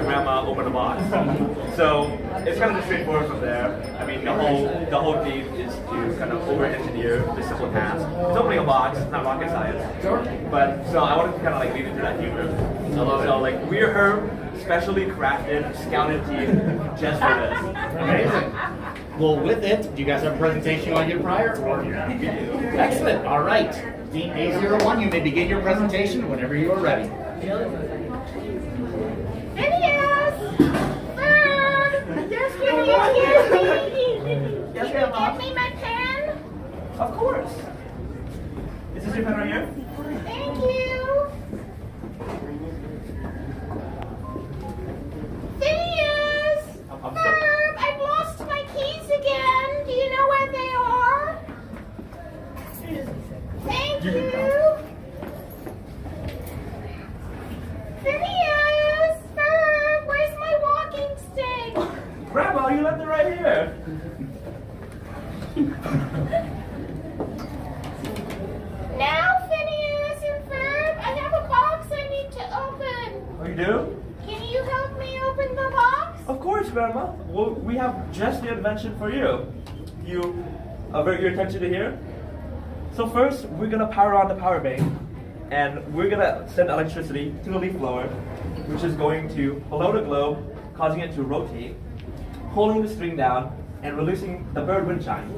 grandma open the box. So it's kind of just straightforward from there. I mean, the whole theme is to kind of over-engineer the simple task. It's opening a box, it's not rocket science. But so I wanted to kind of like lead into that humor. So like we're her specially crafted, scouted team just for this. Amazing. Well, with it, do you guys have a presentation you want to give prior? Excellent. All right. Team A01, you may begin your presentation whenever you are ready. Phineas! Yes, Phineas, Yes, Can you Grandma. get me my pen? Of course. Is this your pen right here? Thank you. Phineas! I'm sorry. I've lost my keys again. Do you know where they are? Thank you. Phineas! Where's my walking stick? Grandma, you left it right here. Now, Phineas and Ferb, I have a box I need to open. Oh, you do? Can you help me open the box? Of course, Grandma. Well, we have just the invention for you. You avert your attention to here. So first, we're gonna power on the power bank, and we're gonna send electricity to the leaf blower, which is going to blow the globe, causing it to rotate, pulling the string down, and releasing the bird wind chime.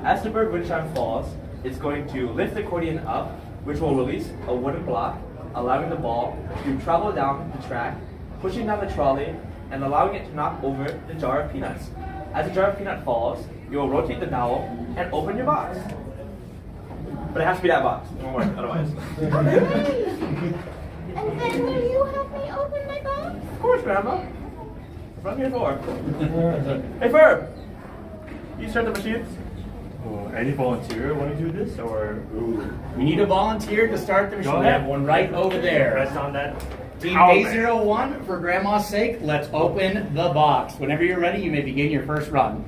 As the bird wind chime falls, it's going to lift the accordion up, which will release a wooden block, allowing the ball to travel down the track, pushing down the trolley, and allowing it to knock over the jar of peanuts. As the jar of peanut falls, you'll rotate the dowel and open your box. But it has to be that box. It won't work otherwise. And then will you help me open my box? Of course, Grandma. Run your door. Hey, Ferb! You start the machine? Any volunteer want to do this, or We need a volunteer to start the machine. We have one right over there. press on that? Team power A01, for Grandma's sake, let's open the box. Whenever you're ready, you may begin your first run.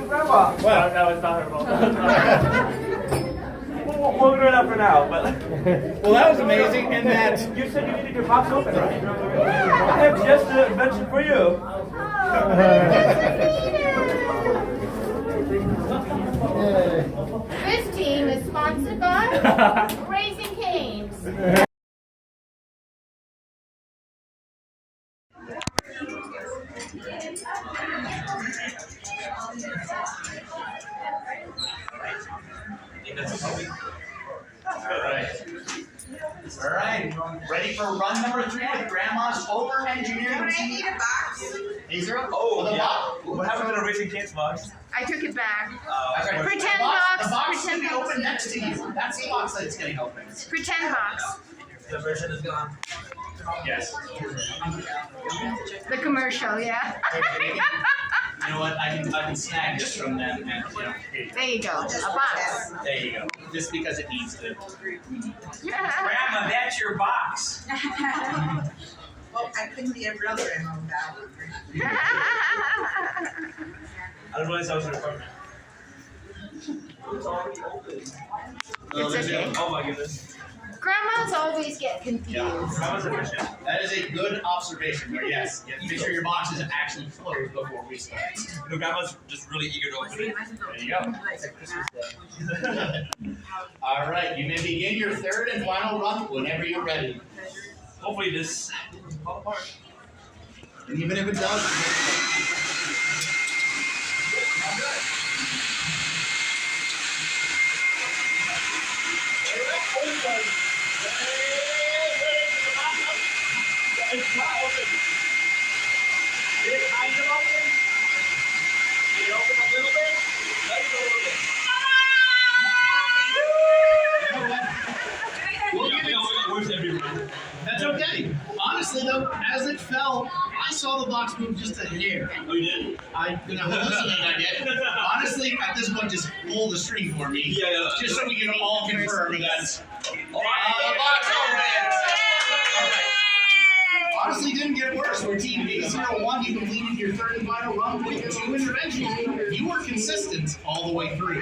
Grandma! Well, no, it's not her fault. We'll ignore that for now, but Well, that was amazing in that you said you needed your box open, right? I have just the invention for you. This team is sponsored by Raising Cane's. All right. Ready for run number 3 with Grandma's Overengineering team? Need a box. A0? Oh, the yeah. box. What happened to the Racing Cane's box? I took it back. That's right. Pretend The box, The box should pretend be box. open next to you. That's the box that's getting opened. Pretend box. The version is gone. Yes. The commercial, yeah. You know what? I can snag this from them, and There you go. A box. there you go. Just because it needs to. Grandma, that's your box. Well, I couldn't be a real grandma without. I didn't realize that was a requirement. It's okay. Oh my goodness. Grandmas always get confused. That was efficient. That is a good observation. Where yes, make sure your box is actually closed before we start. The grandma's just really eager to open it. There you go. All right, you may begin your third and final run whenever you're ready. Hopefully this fall apart. And even if it does. It's not open. It's kind of open. Get it open a little bit. Let it go a little bit. That's okay. Honestly, though, as it fell, I saw the box moved just a hair. Oh, you did? I'm gonna hallucinate, I did. Honestly, at this point, just pull the string for me. Yeah. Just so we can all confirm that. Oh, The box opens! Alright. Honestly, didn't get worse. We're Team A01. You completed your third and final run with 2 interventions. You were consistent all the way through.